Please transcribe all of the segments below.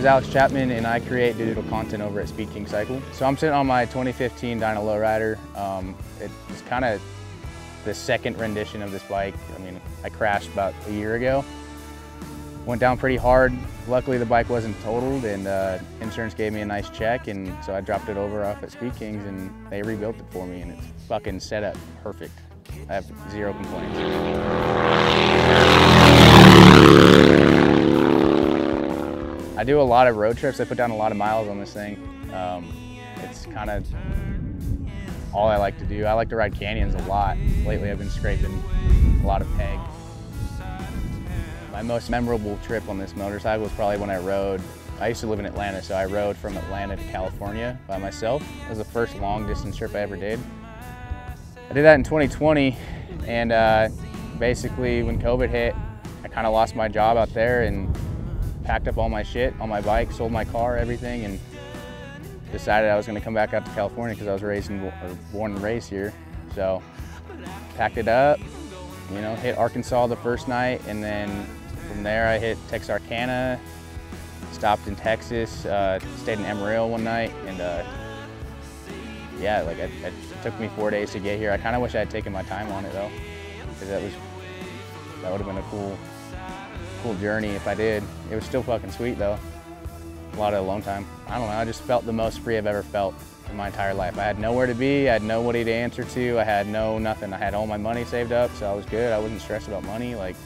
name is Alex Chapman, and I create digital content over at Speed King Cycle. So I'm sitting on my 2015 Dyna Lowrider. It's kind of the second rendition of this bike. I mean, I crashed about a year ago. Went down pretty hard. Luckily, the bike wasn't totaled, and insurance gave me a nice check, and so I dropped it over off at Speed Kings, and they rebuilt it for me, and it's fucking set up perfect. I have zero complaints. I do a lot of road trips. I put down a lot of miles on this thing. It's kind of all I like to do. I like to ride canyons a lot. Lately I've been scraping a lot of peg. My most memorable trip on this motorcycle was probably when I used to live in Atlanta, so I rode from Atlanta to California by myself. It was the first long distance trip I ever did. I did that in 2020, and basically when COVID hit, I kind of lost my job out there and packed up all my shit on my bike, sold my car, everything, and decided I was going to come back out to California because I was born and raised here. So packed it up, you know, hit Arkansas the first night, and then from there I hit Texarkana, stopped in Texas, stayed in Amarillo one night, and yeah, like it took me 4 days to get here. I kind of wish I had taken my time on it though, because that would have been a cool journey if I did. It was still fucking sweet though. A lot of alone time. I don't know, I just felt the most free I've ever felt in my entire life. I had nowhere to be, I had nobody to answer to, I had nothing. I had all my money saved up, so I was good. I wasn't stressed about money. Like,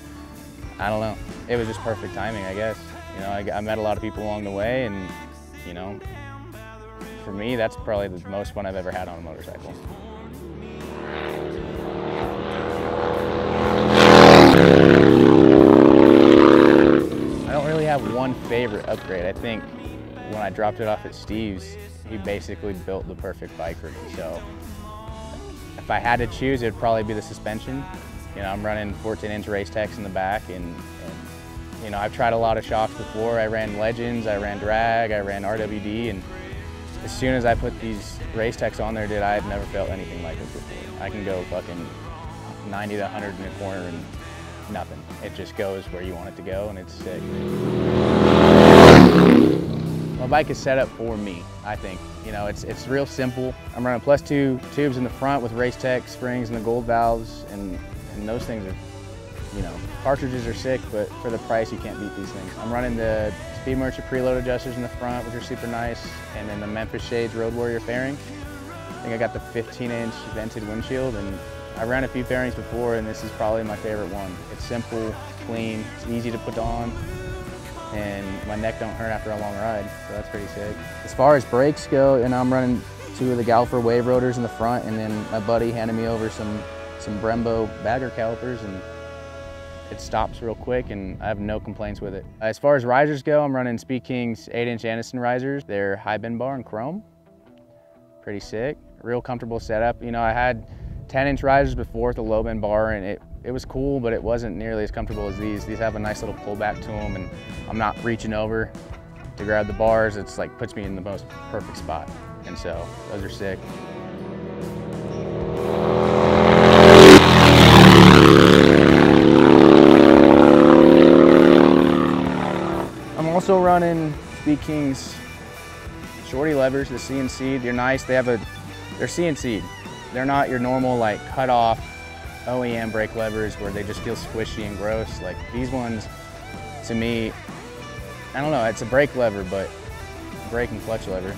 I don't know. It was just perfect timing, I guess. You know, I met a lot of people along the way, and you know, for me, that's probably the most fun I've ever had on a motorcycle. I don't really have one favorite upgrade. I think when I dropped it off at Steve's, he basically built the perfect bike for me. So if I had to choose, it would probably be the suspension. You know, I'm running 14-inch race techs in the back, and you know, I've tried a lot of shocks before. I ran Legends, I ran Drag, I ran RWD, and as soon as I put these race techs on there, I had never felt anything like this before. I can go fucking 90 to 100 in a corner and nothing. It just goes where you want it to go, and it's sick. My bike is set up for me, I think. You know, it's real simple. I'm running +2 tubes in the front with race tech springs and the gold valves, and those things are, you know, cartridges are sick, but for the price, you can't beat these things. I'm running the Speed Merchant preload adjusters in the front, which are super nice, and then the Memphis Shades Road Warrior fairing. I think I got the 15-inch vented windshield, and I ran a few fairings before, and this is probably my favorite one. It's simple, clean, it's easy to put on, and my neck don't hurt after a long ride, so that's pretty sick. As far as brakes go, and I'm running 2 of the Galfer wave rotors in the front, and then my buddy handed me over some Brembo bagger calipers, and it stops real quick, and I have no complaints with it. As far as risers go, I'm running Speed King's 8-inch Anderson risers. They're high bend bar and chrome. Pretty sick, real comfortable setup. You know, I had 10-inch risers before with a low bend bar, and it was cool, but it wasn't nearly as comfortable as these. These have a nice little pullback to them, and I'm not reaching over to grab the bars. It's like puts me in the most perfect spot, and so those are sick. I'm also running Speed King's shorty levers, the CNC. They're nice. They're CNC'd. They're not your normal like cut off OEM brake levers where they just feel squishy and gross. Like these ones, to me, I don't know, it's a brake lever, but brake and clutch lever.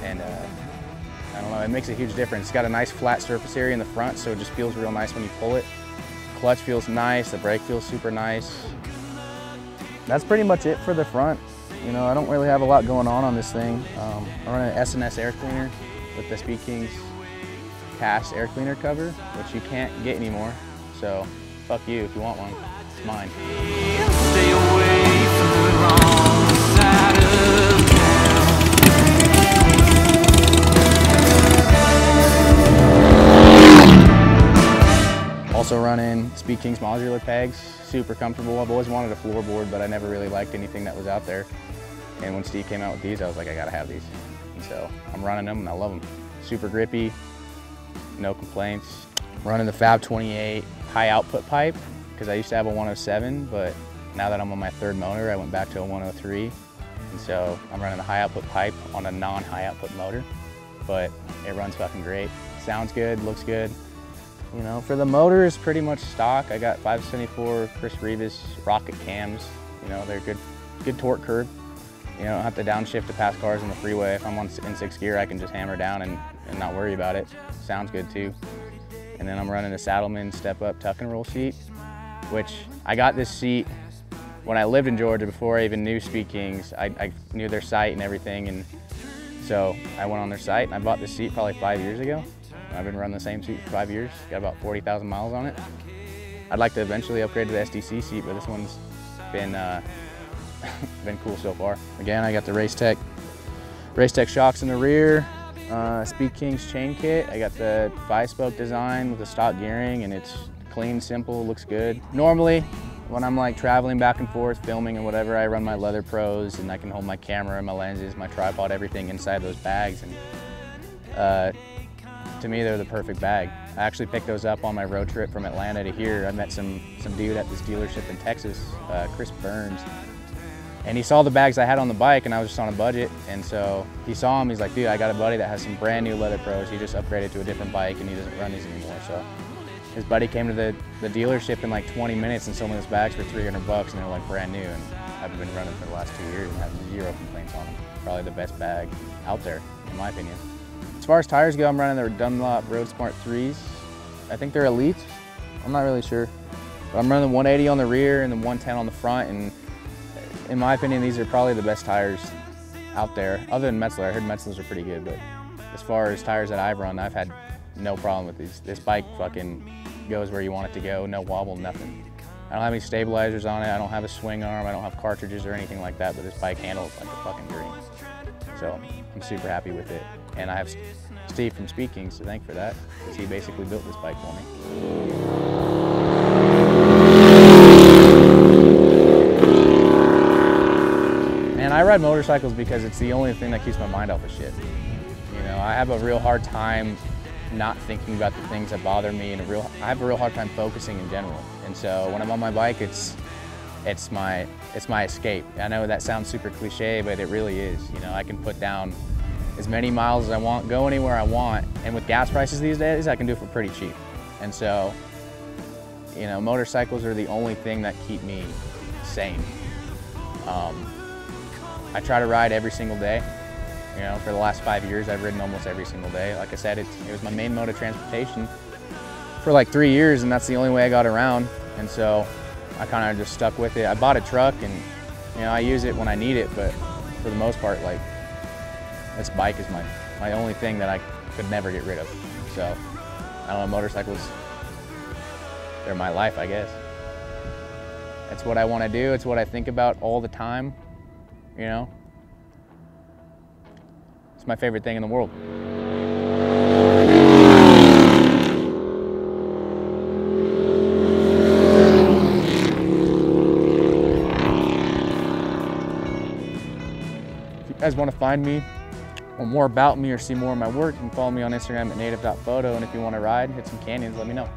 And I don't know, it makes a huge difference. It's got a nice flat surface area in the front, so it just feels real nice when you pull it. Clutch feels nice, the brake feels super nice. That's pretty much it for the front. You know, I don't really have a lot going on this thing. I'm running an S&S air cleaner with the Speed King's cast air cleaner cover, which you can't get anymore. So fuck you if you want one, it's mine. Stay away from the wrong side of town. Also running Speed King's Modular Pegs, super comfortable. I've always wanted a floorboard, but I never really liked anything that was out there. And when Steve came out with these, I was like, I gotta have these. And so I'm running them and I love them. Super grippy, no complaints. Running the Fab 28 high output pipe, because I used to have a 107, but now that I'm on my 3rd motor, I went back to a 103. And so I'm running a high output pipe on a non-high output motor, but it runs fucking great. Sounds good, looks good. You know, for the motor is pretty much stock. I got 574 Chris Rivas rocket cams. You know, they're good torque curve. You know, I don't have to downshift to pass cars on the freeway. If I'm in 6th gear, I can just hammer down and not worry about it. Sounds good too. And then I'm running a Saddleman step up tuck and roll seat, which I got this seat when I lived in Georgia before I even knew Speed Kings. I knew their site and everything, and so I went on their site and I bought this seat probably 5 years ago. I've been running the same seat for 5 years, got about 40,000 miles on it. I'd like to eventually upgrade to the SDC seat, but this one's been been cool so far. Again, I got the Race Tech shocks in the rear, Speed Kings chain kit. I got the 5-spoke design with the stock gearing, and it's clean, simple, looks good. Normally, when I'm like traveling back and forth, filming and whatever, I run my Leather Pros, and I can hold my camera, my lenses, my tripod, everything inside those bags. And to me, they're the perfect bag. I actually picked those up on my road trip from Atlanta to here. I met some dude at this dealership in Texas, Chris Burns. And he saw the bags I had on the bike, and I was just on a budget. And so he saw them, he's like, dude, I got a buddy that has some brand new Leather Pros. He just upgraded to a different bike and he doesn't run these anymore. So his buddy came to the dealership in like 20 minutes and sold me those bags for $300, and they're like brand new. And I've been running for the last 2 years and have 0 complaints on them. Probably the best bag out there, in my opinion. As far as tires go, I'm running the Dunlop Road Smart 3s. I think they're Elites. I'm not really sure. But I'm running the 180 on the rear and the 110 on the front. And in my opinion, these are probably the best tires out there, other than Metzler. I heard Metzlers are pretty good, but as far as tires that I've run, I've had no problem with these. This bike fucking goes where you want it to go, no wobble, nothing. I don't have any stabilizers on it, I don't have a swing arm, I don't have cartridges or anything like that, but this bike handles like a fucking dream. So I'm super happy with it. And I have Steve from Speed Kings to thank for that, because he basically built this bike for me. And I ride motorcycles because it's the only thing that keeps my mind off of shit. You know, I have a real hard time not thinking about the things that bother me, and I have a real hard time focusing in general. And so when I'm on my bike, it's my escape. I know that sounds super cliche, but it really is. You know, I can put down as many miles as I want, go anywhere I want, and with gas prices these days, I can do it for pretty cheap. And so, you know, motorcycles are the only thing that keep me sane. I try to ride every single day. You know, for the last 5 years, I've ridden almost every single day. Like I said, it was my main mode of transportation for like 3 years, and that's the only way I got around. And so I kind of just stuck with it. I bought a truck, and you know, I use it when I need it, but for the most part, like, this bike is my only thing that I could never get rid of. So I don't know, motorcycles, they're my life, I guess. It's what I want to do. It's what I think about all the time, you know? It's my favorite thing in the world. If you guys want to find me or more about me or see more of my work, you can follow me on Instagram at native.photo. And if you want to ride, hit some canyons, let me know.